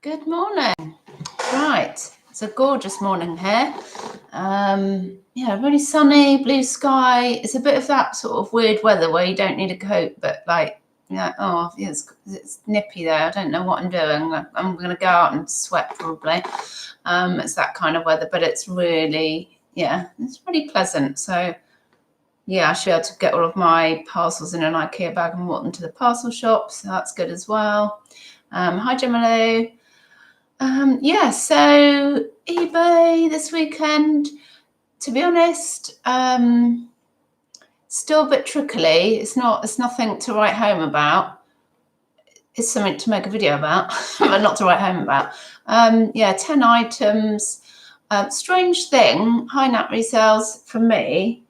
Good morning. Right, it's a gorgeous morning here. Yeah, really sunny, blue sky. It's a bit of that sort of weird weather where you don't need a coat, but like, oh, it's nippy there. I don't know what I'm doing. I'm going to go out and sweat probably. It's that kind of weather, but it's really, it's really pleasant. So yeah, I should be able to get all of my parcels in an IKEA bag and walk them to the parcel shop. So that's good as well. Hi, Gemma. So eBay this weekend, to be honest, still a bit trickly. It's nothing to write home about. It's something to make a video about, but not to write home about. 10 items. Strange thing, high nat resales for me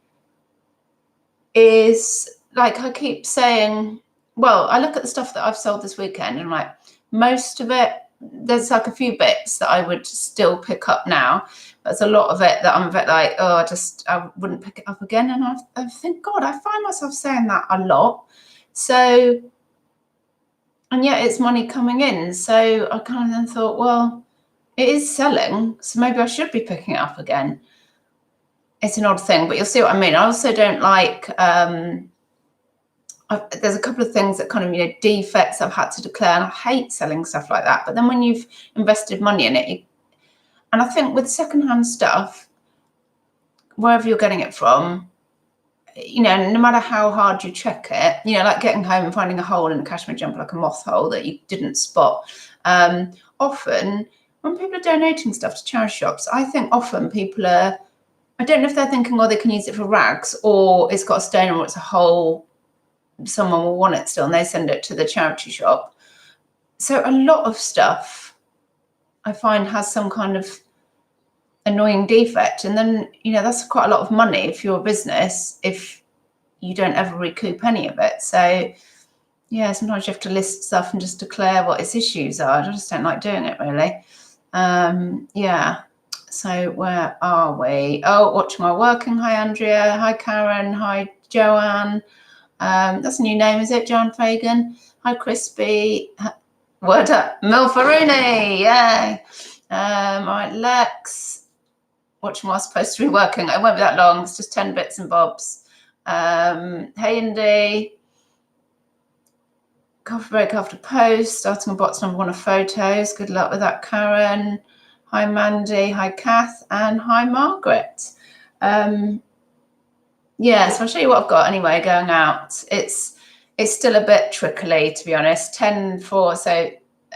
is, like I keep saying, well, I look at the stuff that I've sold this weekend and like most of it, there's like a few bits that I would still pick up now. There's a lot of it that I'm a bit like, I wouldn't pick it up again. And I think, God, I find myself saying that a lot. So, and yet it's money coming in. So I kind of then thought, well, it is selling, so maybe I should be picking it up again. It's an odd thing, but you'll see what I mean. I also don't like, there's a couple of things that kind of, defects I've had to declare, and I hate selling stuff like that. But then when you've invested money in it, and I think with secondhand stuff, wherever you're getting it from, no matter how hard you check it, like getting home and finding a hole in a cashmere jumper, like a moth hole that you didn't spot. Often when people are donating stuff to charity shops, I think often people are, I don't know if they're thinking, they can use it for rags, or it's got a stain or it's a hole, someone will want it still, and they send it to the charity shop. So a lot of stuff I find has some kind of annoying defect, and then that's quite a lot of money if you're a business if you don't ever recoup any of it. So sometimes you have to list stuff and just declare what its issues are. I just don't like doing it really. So where are we? Watching my working. Hi Andrea, hi Karen, hi Joanne. That's a new name, is it? John Fagan. Hi, Crispy. Word up. Milfaruni. Yay. All right, Lex. Watching while I'm supposed to be working. It won't be that long. It's just 10 bits and bobs. Hey, Indy. Coffee break after post. Starting on box number 1 of photos. Good luck with that, Karen. Hi, Mandy. Hi, Kath. And hi, Margaret. So I'll show you what I've got anyway going out. It's still a bit trickly, to be honest. 10-4. So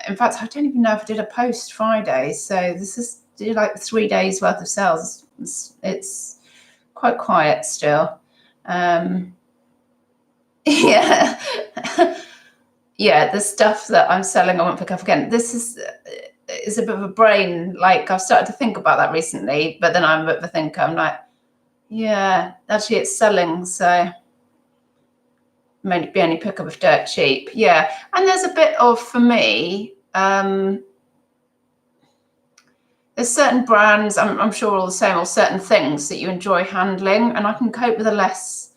in fact, I don't even know if I did a post Friday. So this is like 3 days worth of sales. It's quite quiet still. The stuff that I'm selling I won't pick up again. This is a bit of a brain, like I've started to think about that recently, but then I'm a bit of a thinker. I'm like, actually it's selling, so maybe only pick up if dirt cheap. And there's a bit of, for me, there's certain brands, I'm sure all the same, or certain things that you enjoy handling, and I can cope with a less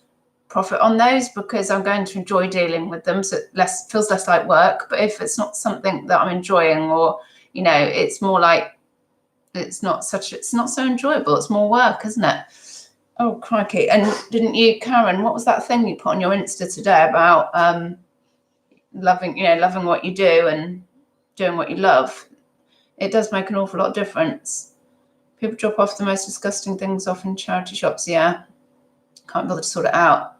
profit on those because I'm going to enjoy dealing with them, so it feels less like work. But if it's not something that I'm enjoying, or it's more like it's not so enjoyable, it's more work, isn't it? Oh, crikey. And didn't you, Karen, what was that thing you put on your Insta today about loving what you do and doing what you love? It does make an awful lot of difference. People drop off the most disgusting things off in charity shops. Can't bother to sort it out.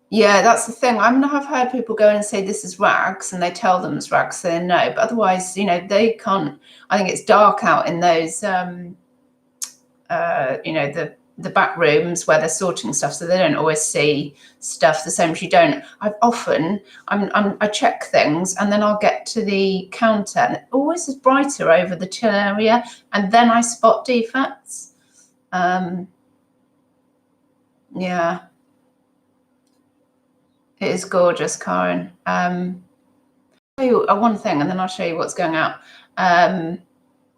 That's the thing. I have heard people go in and say this is rags, and they tell them it's rags, so they know. But otherwise, they can't. I think it's dark out in those, the back rooms where they're sorting stuff, so they don't always see stuff the same as you don't. I check things, and then I'll get to the counter, and it always is brighter over the till area, and then I spot defects. It is gorgeous, Karen. I'll show you one thing, and then I'll show you what's going out.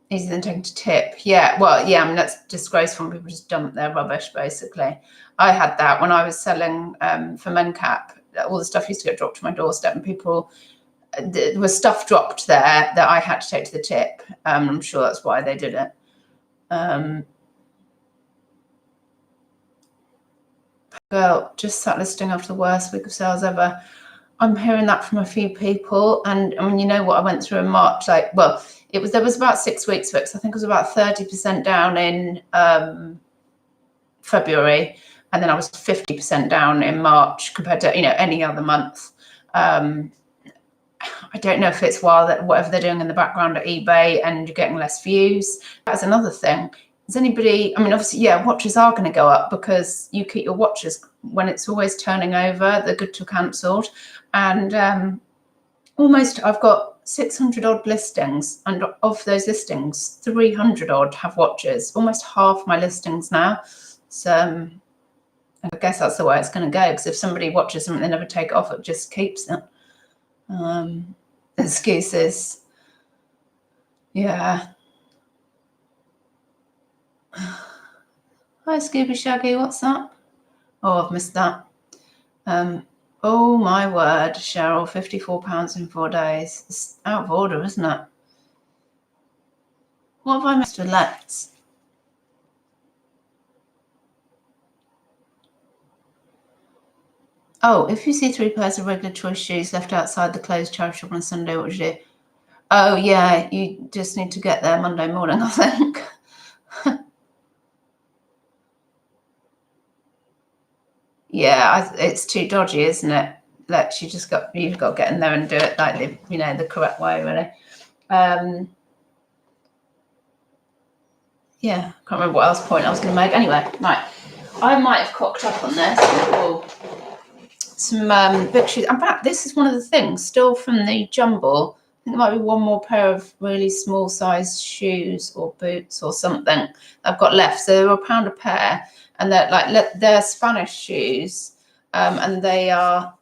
Easier than taking to tip. That's disgraceful when people just dump their rubbish, basically. I had that when I was selling for Mencap. All the stuff used to get dropped to my doorstep, and people there was stuff dropped there that I had to take to the tip. I'm sure that's why they did it. Girl, just sat listing after the worst week of sales ever. I'm hearing that from a few people, and I mean, you know what I went through in March. Like, well, there was about 6 weeks of it. So I think it was about 30% down in February, and then I was 50% down in March compared to any other month. I don't know if it's whatever they're doing in the background at eBay and you're getting less views. That's another thing. Is anybody, I mean, obviously, yeah, watches are going to go up because you keep your watches when it's always turning over, they're good to cancelled. And I've got 600 odd listings, and of those listings, 300 odd have watches, almost half my listings now. So I guess that's the way it's going to go, because if somebody watches something, they never take it off, it just keeps it. Excuses. Yeah. Hi, Scooby Shaggy, what's that? Oh, I've missed that. Oh my word, Cheryl, £54 in 4 days. It's out of order, isn't it? What have I missed with Lex? Oh, if you see 3 pairs of regular choice shoes left outside the closed charity shop on a Sunday, what would you do? Oh, yeah, you just need to get there Monday morning, I think. Yeah, it's too dodgy, isn't it? Lex, you've got to get in there and do it like the correct way, really. Yeah, can't remember what else point I was going to make. Anyway, right, I might have cocked up on this. Oh, some big shoes. In fact, this is one of the things still from the jumble. I think there might be one more pair of really small size shoes or boots or something I've got left. So they're £1 a pair, and they're Spanish shoes, and they are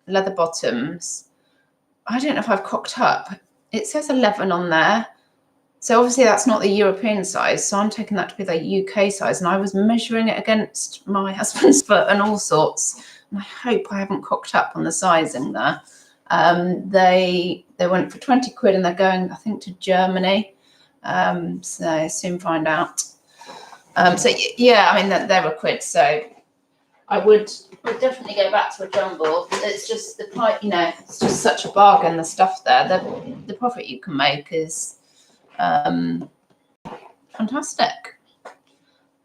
leather bottoms. I don't know if I've cocked up. It says 11 on there. So obviously that's not the European size. So I'm taking that to be the UK size. And I was measuring it against my husband's foot and all sorts. And I hope I haven't cocked up on the sizing there. They went for 20 quid and they're going, I think, to Germany. So soon find out. So yeah, I mean, they're a quid. So I would definitely go back to a jumble. It's just the price, it's just such a bargain, the stuff there. The profit you can make is fantastic.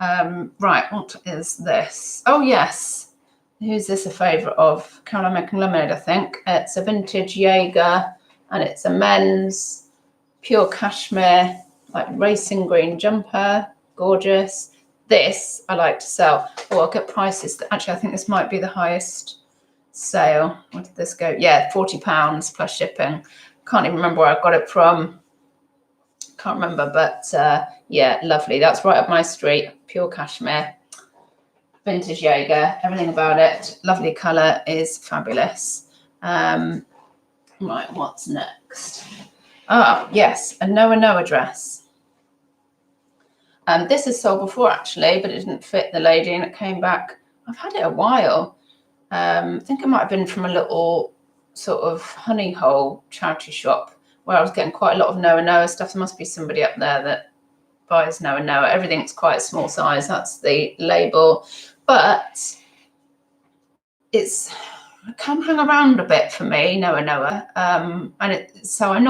Right, what is this? Oh, yes. Who's this a favourite of? Caroline Making Lemonade, I think. It's a vintage Jaeger, and it's a men's pure cashmere, like racing green jumper. Gorgeous. This I like to sell. Oh, I'll get prices. Actually, I think this might be the highest sale. What did this go? Yeah, £40 plus shipping. Can't even remember where I got it from. Can't remember, but yeah, lovely. That's right up my street. Pure cashmere, vintage Jaeger, everything about it. Lovely colour, is fabulous. Right, what's next? Ah, yes, a Noah dress. This is sold before, actually, but it didn't fit the lady and it came back. I've had it a while. I think it might have been from a little sort of honey hole charity shop where I was getting quite a lot of Noah stuff. There must be somebody up there that buys Noah. Everything's quite small size. That's the label. But it can hang around a bit for me, Noah. So I'm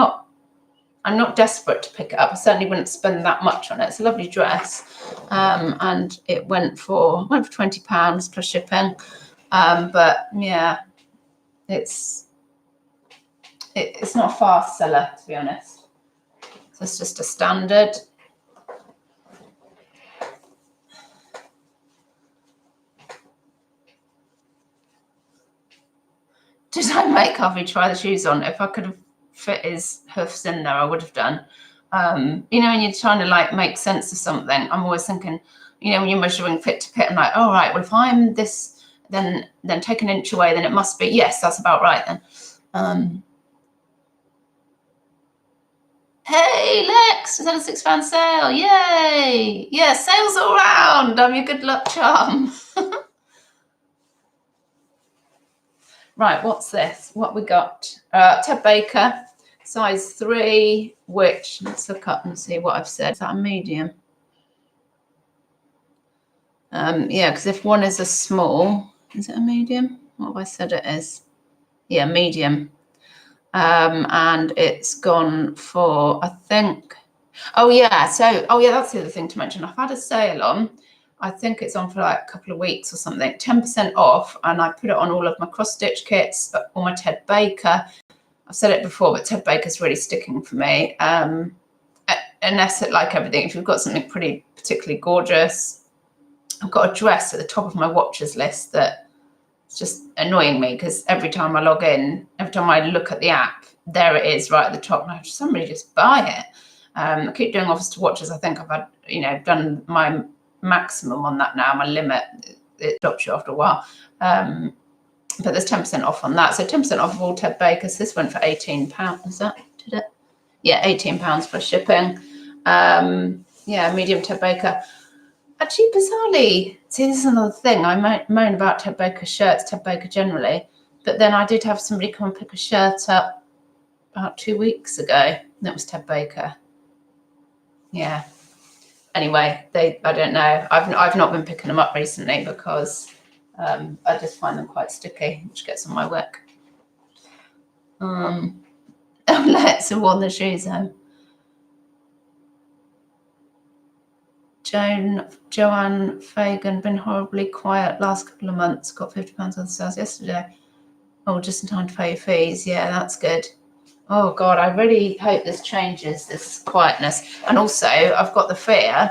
not desperate to pick it up. I certainly wouldn't spend that much on it. It's a lovely dress, and it went for £20 plus shipping. But yeah, it's not a fast seller, to be honest. So it's just a standard. Did I make Harvey try the shoes on? If I could have fit his hoofs in there, I would have done. When you're trying to make sense of something, I'm always thinking, when you're measuring fit to fit, I'm like, oh, right, well, if I'm this, then take an inch away, then it must be, yes, that's about right then. Hey, Lex, is that a £6 sale? Yay! Yeah, sales all round. I'm your good luck charm. Right, what's this? What we got? Ted Baker, size 3, which, let's look up and see what I've said. Is that a medium? Yeah, because if one is a small, is it a medium? What have I said it is? Yeah, medium. And it's gone for, I think, oh yeah, that's the other thing to mention. I've had a sale on, I think it's on for like a couple of weeks or something, 10% off, and I put it on all of my cross-stitch kits, all my Ted Baker. I've said it before, but Ted Baker's really sticking for me. Unless it, like everything, if you've got something pretty particularly gorgeous, I've got a dress at the top of my watches list that it's just annoying me because every time I log in, every time I look at the app, there it is right at the top, and I somebody just buy it. I keep doing offers to watches. I think I've had, done my maximum on that now, my limit. It stops you after a while. But there's 10% off on that. So 10% off of all Ted Bakers. This went for £18. Is that, did it? Yeah, £18 for shipping. Yeah, medium Ted Baker. Actually, bizarrely, see, this is another thing. I moan about Ted Baker shirts, Ted Baker generally, but then I did have somebody come and pick a shirt up about 2 weeks ago, and that was Ted Baker. Yeah. Anyway, I don't know. I've not been picking them up recently because I just find them quite sticky, which gets on my wick. Let's have worn the shoes home. Joanne Fagan, been horribly quiet last couple of months, got £50 on the sales yesterday. Oh, just in time to pay your fees. Yeah, that's good. Oh God, I really hope this changes, this quietness. And also I've got the fear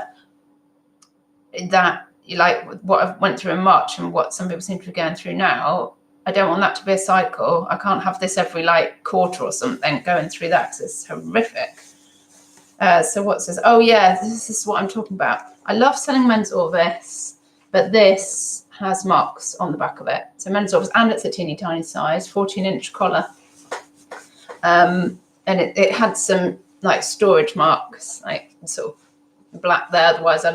that, like what I went through in March and what some people seem to be going through now, I don't want that to be a cycle. I can't have this every like quarter or something going through that because it's horrific. So what says, oh yeah, this is what I'm talking about. I love selling men's Orvis, but this has marks on the back of it. So men's Orvis, and it's a teeny tiny size, 14-inch collar. And it had some like storage marks, like sort of black there. Otherwise I'd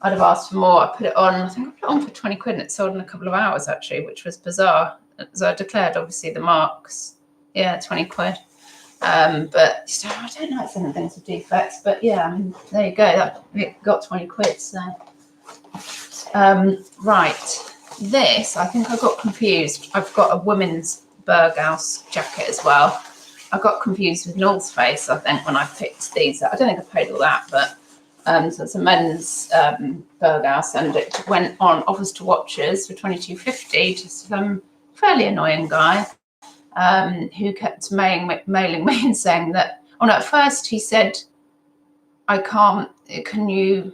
have asked for more. I put it on, I think I put it on for 20 quid and it sold in a couple of hours actually, which was bizarre. So I declared obviously the marks. Yeah, 20 quid. But so I don't know if anything's a defects, but yeah, I mean, there you go. It got 20 quid. So right, this I think I got confused. I've got a women's Berghaus jacket as well. I got confused with North Face, I think, when I picked these. I don't think I paid all that, but so it's a men's Berghaus, and it went on offers to watchers for £22.50 to some fairly annoying guy. Who kept mailing me and saying that, at first he said, can you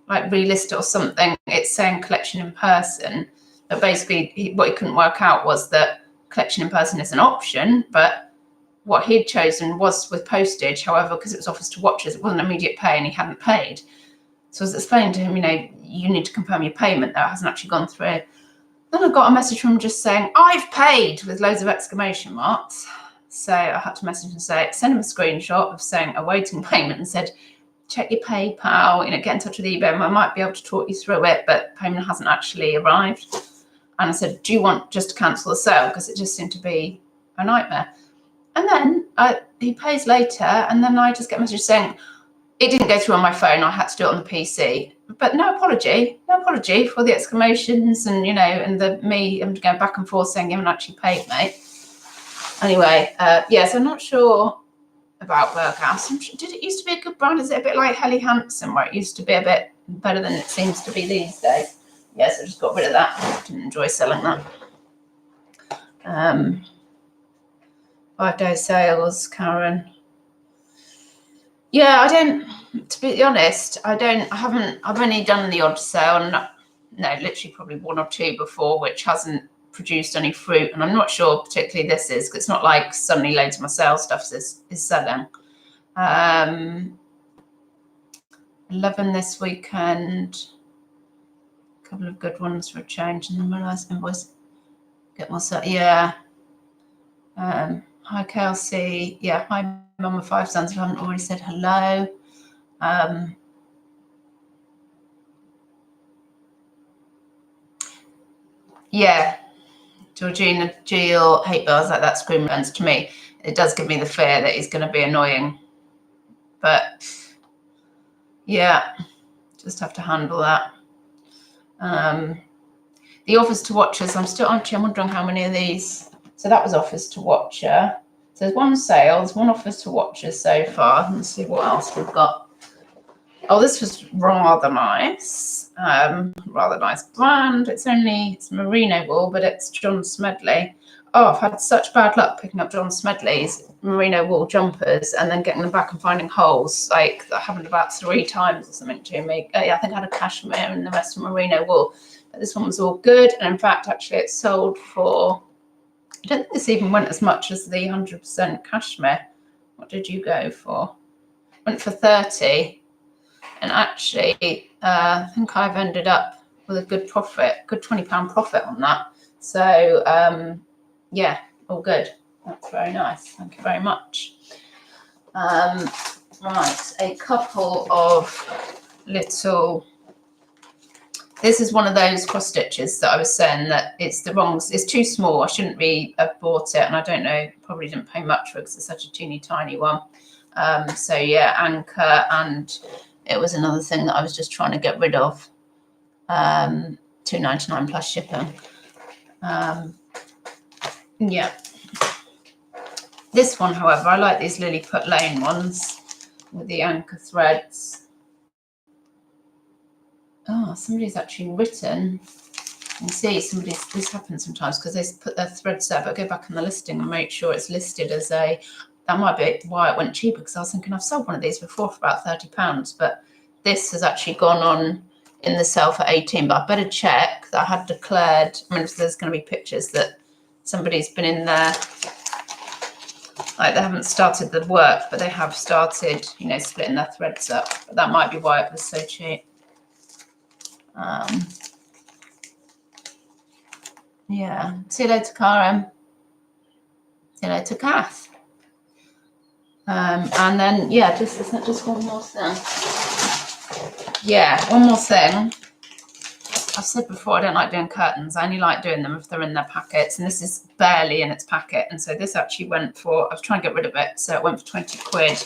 like relist it or something? It's saying collection in person. But basically what he couldn't work out was that collection in person is an option, but what he'd chosen was with postage. However, because it was offers to watchers, it wasn't immediate pay and he hadn't paid. So I was explaining to him, you need to confirm your payment. That hasn't actually gone through. Then I got a message from him just saying, I've paid, with loads of exclamation marks. So I had to message and send him a screenshot of saying awaiting payment and said, check your PayPal, get in touch with eBay. I might be able to talk you through it, but payment hasn't actually arrived. And I said, do you want just to cancel the sale? Because it just seemed to be a nightmare. And then he pays later, and then I just get a message saying, it didn't go through on my phone. I had to do it on the PC, but no apology for the exclamations and and me going back and forth saying you haven't actually paid, mate. Anyway, so I'm not sure about Berghaus. Did it used to be a good brand? Is it a bit like Helly Hansen, where it used to be a bit better than it seems to be these days? Yes, I just got rid of that. I didn't enjoy selling that. 5-day sales, Karen. Yeah, I don't, to be honest, I've only done the odd sale, literally probably one or two before, which hasn't produced any fruit. And I'm not sure particularly this is, because it's not like suddenly loads of my sales stuff is selling. 11 this weekend, a couple of good ones for a change, and then my last invoice, get more sales. Yeah. Hi, Kelsey. Yeah, hi, Mum of 5 sons, if I haven't already said hello. Yeah, Georgina, Jill, hate bells like that, scream burns to me. It does give me the fear that he's going to be annoying. But yeah, just have to handle that. The offers to watchers, I'm wondering how many of these. So that was offers to watcher. So there's one sales, one offers to watchers so far. Let's see what else we've got. Oh, this was rather nice. Rather nice brand. It's merino wool, but it's John Smedley. Oh, I've had such bad luck picking up John Smedley's merino wool jumpers and then getting them back and finding holes. Like that happened about 3 times or something to me. Yeah, I think I had a cashmere and the rest of merino wool. But this one was all good. And in fact, actually, it sold for, I don't think this even went as much as the 100% cashmere. What did you go for? Went for 30. And actually, I think I've ended up with a good profit, good £20 profit on that. So, yeah, all good. That's very nice. Thank you very much. Right, a couple of little. This is one of those cross stitches that I was saying that it's too small. I shouldn't have bought it, and I don't know, probably didn't pay much for it because it's such a teeny tiny one. So yeah, anchor, and it was another thing that I was just trying to get rid of. £2.99 plus shipping. Yeah. This one, however, I like these Lilliput Lane ones with the anchor threads. Oh, somebody's actually written. You can see this happens sometimes because they put their threads there, but go back on the listing and make sure it's listed as a. That might be why it went cheaper, because I was thinking I've sold one of these before for about £30, but this has actually gone on in the sale for 18. But I better check that I had declared. I mean, if there's going to be pictures that somebody's been in there, like they haven't started the work, but they have started, splitting their threads up. But that might be why it was so cheap. Yeah. See you later, Karen. See you later, Kath. And then, yeah, just one more thing. Yeah, one more thing. I've said before, I don't like doing curtains. I only like doing them if they're in their packets. And this is barely in its packet. And so this actually went for, I was trying to get rid of it. So it went for 20 quid.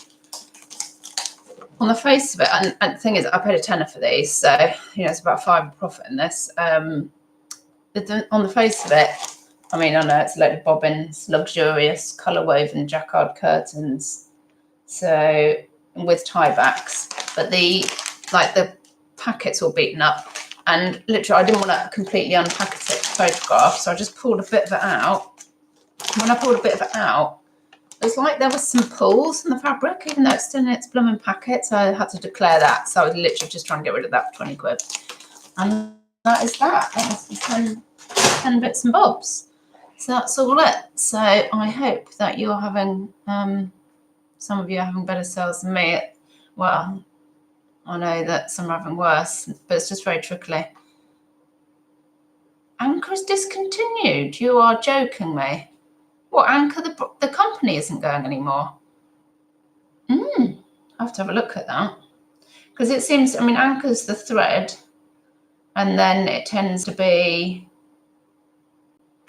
On the face of it, and the thing is, I paid a tenner for these. So, it's about £5 profit in this. On the face of it, I mean, I know it's a load of bobbins, luxurious, colour woven jacquard curtains. So, with tie backs, but the packet's all beaten up, and literally I didn't want to completely unpack it to photograph, so I just pulled a bit of it out. When I pulled a bit of it out, it was like there was some pulls in the fabric, even though it's still in its blooming packet, so I had to declare that. So I was literally just trying to get rid of that for 20 quid. And that is that. It's 10 bits and bobs. So that's all it. So I hope that you're having, some of you are having better sales than me. Well, I know that some are having worse, but it's just very trickly. Anchor is discontinued. You are joking me. What, Anchor, the company isn't going anymore? I have to have a look at that. Because it seems, I mean, Anchor's the thread, and then it tends to be,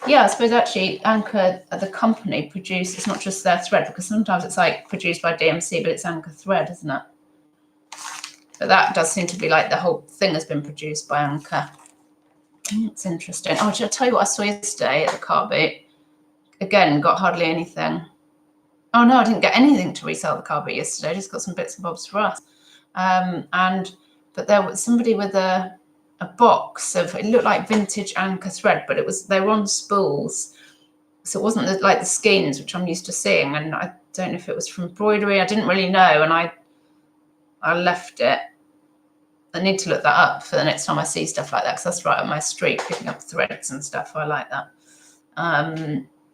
yeah, I suppose actually Anchor, the company, it's not just their thread, because sometimes it's like produced by DMC, but it's Anchor thread, isn't it? But that does seem to be like the whole thing has been produced by Anchor. It's interesting. Oh, should I tell you what I saw yesterday at the car boot? Again, got hardly anything. Oh no, I didn't get anything to resell the car boot yesterday. I just got some bits and bobs for us. But there was somebody with a box of, it looked like vintage Anchor thread, but they were on spools, so it wasn't like the skeins which I'm used to seeing. And I don't know if it was from embroidery. I didn't really know, and I left it. I need to look that up for the next time I see stuff like that, because that's right up my street, picking up threads and stuff. I like that.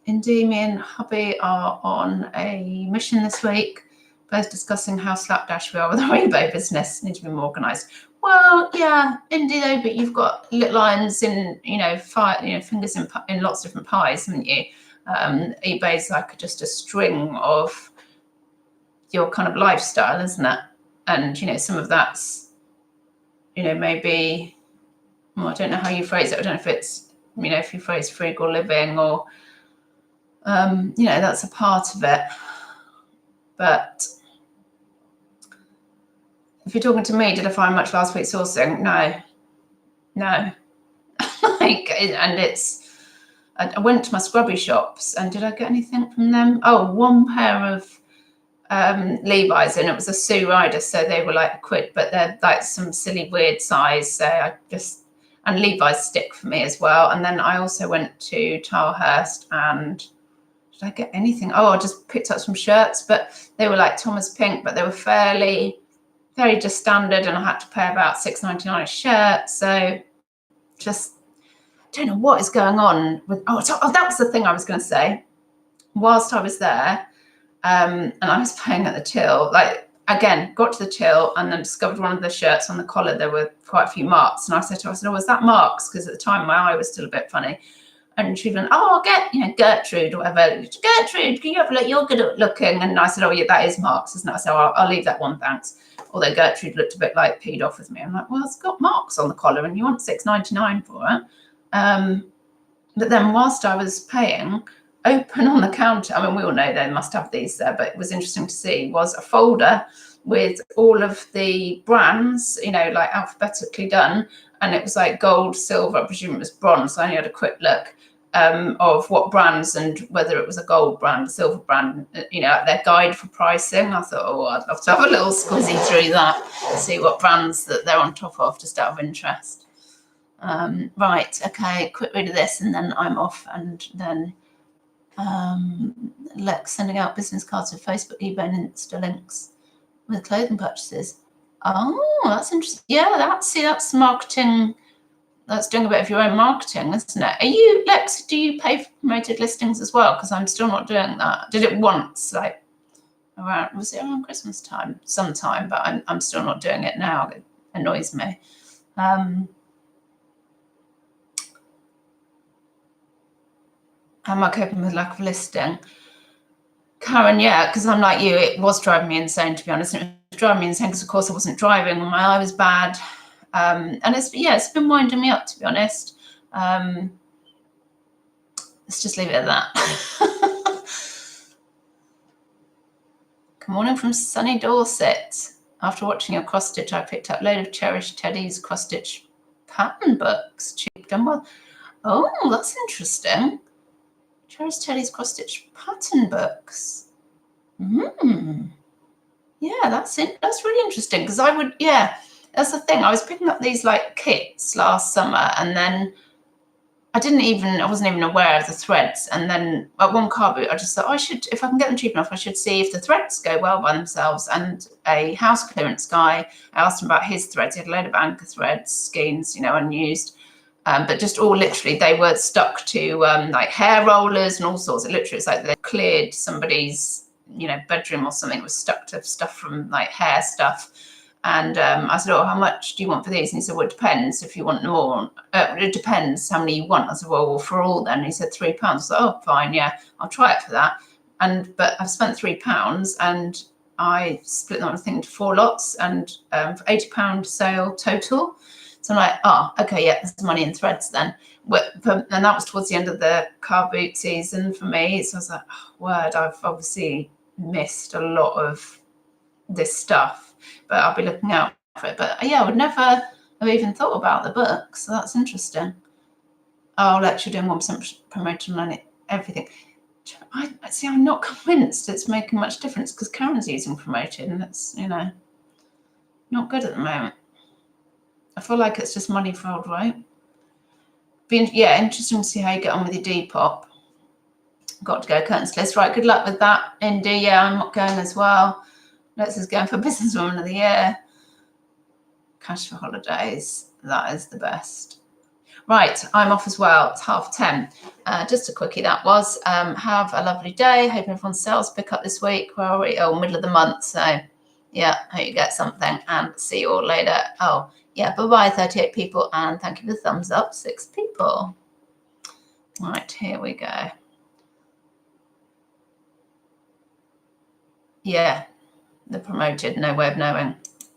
Indeed, me and hubby are on a mission this week, both discussing how slapdash we are with our eBay business. Need to be more organised. Well, yeah, Indy though, but you've got little irons in, fingers in lots of different pies, haven't you? eBay's like just a string of your kind of lifestyle, isn't it? And some of that's, maybe, well, I don't know how you phrase it. I don't know if it's you know, if you phrase frugal living, or you know, that's a part of it. But if you're talking to me, did I find much last week sourcing? No. Like, and it's, I went to my scrubby shops, and did I get anything from them? Oh, one pair of Levi's, and it was a Sue Rider, so they were like £1, but they're like some silly weird size, so I just, and Levi's stick for me as well. And then I also went to Tilehurst, and did I get anything? Oh, I just picked up some shirts, but they were like Thomas Pink, but they were very just standard, and I had to pay about £6.99 a shirt. So just don't know what is going on with, oh, that was the thing I was going to say. Whilst I was there, and I was paying at the till, like, again, got to the till and then discovered one of the shirts on the collar, there were quite a few marks. And I said to her, oh, was that marks? Because at the time my eye was still a bit funny. And she went, oh, I'll get, you know, Gertrude or whatever. Gertrude, can you have a look? You're good at looking. And I said, oh, yeah, that is marks, isn't it? So I'll leave that one, thanks. Although Gertrude looked a bit like peed off with me. I'm like, well, it's got marks on the collar and you want £6.99 for it. But then whilst I was paying, open on the counter, I mean, we all know they must have these there, but it was interesting to see, was a folder with all of the brands, you know, like alphabetically done. And it was like gold, silver, I presume it was bronze. So I only had a quick look of what brands and whether it was a gold brand, a silver brand, you know, their guide for pricing. I thought, oh, I'd love to have a little squizzy through that, see what brands that they're on top of, just out of interest. Right, okay, quick read of this and then I'm off. And then Lex sending out business cards with Facebook, eBay and Insta links with clothing purchases. Oh, that's interesting. Yeah, that's marketing. That's doing a bit of your own marketing, isn't it? Are you, Lex, do you pay for promoted listings as well? Because I'm still not doing that. Did it once, like around, was it around Christmas time? Sometime, but I'm still not doing it now. It annoys me. How am I coping with lack of listing? Karen, yeah, because I'm like you, it was driving me insane, to be honest. It was driving me insane because, of course, I wasn't driving when my eye was bad. And it's been winding me up, to be honest. Let's just leave it at that. Good morning from sunny Dorset. After watching your cross stitch, I picked up a load of cherished Teddy's cross stitch pattern books. Cheap, done well. Oh, that's interesting. Cherished Teddy's cross stitch pattern books. Yeah, that's it. That's really interesting because I would, yeah. That's the thing. I was picking up these like kits last summer, and then I wasn't even aware of the threads. And then at one car boot, I just thought, if I can get them cheap enough, I should see if the threads go well by themselves. And a house clearance guy, I asked him about his threads. He had a load of anchor threads, skeins, you know, unused. But just all literally, they were stuck to like hair rollers and all sorts. It's like they cleared somebody's, you know, bedroom or something. It was stuck to stuff from like hair stuff. And I said, oh, how much do you want for these? And he said, well, it depends if you want more. It depends how many you want. I said, well, for all then. And he said, £3. I said, oh, fine, yeah, I'll try it for that. But I've spent £3 and I split them, I think, into 4 lots and for £80 sale total. So I'm like, oh, okay, yeah, there's money in threads then. And that was towards the end of the car boot season for me. So I was like, oh, word, I've obviously missed a lot of this stuff. But I'll be looking out for it. But yeah, I would never have even thought about the book. So that's interesting. Oh, lecture doing 1% promotion on everything. I'm not convinced it's making much difference because Karen's using promoted and it's, you know, not good at the moment. I feel like it's just money for old rope. Yeah, interesting to see how you get on with your Depop. Got to go curtains list. Right, good luck with that, Indy. Yeah, I'm not going as well. Lex is going for Businesswoman of the Year. Cash for holidays. That is the best. Right, I'm off as well. It's 10:30. Just a quickie that was. Have a lovely day. Hope everyone's sales pick up this week. Where are we? Oh, middle of the month. So, yeah, hope you get something. And see you all later. Oh, yeah, bye-bye, 38 people. And thank you for the thumbs up, 6 people. Right, here we go. Yeah. The promoted, no way of knowing.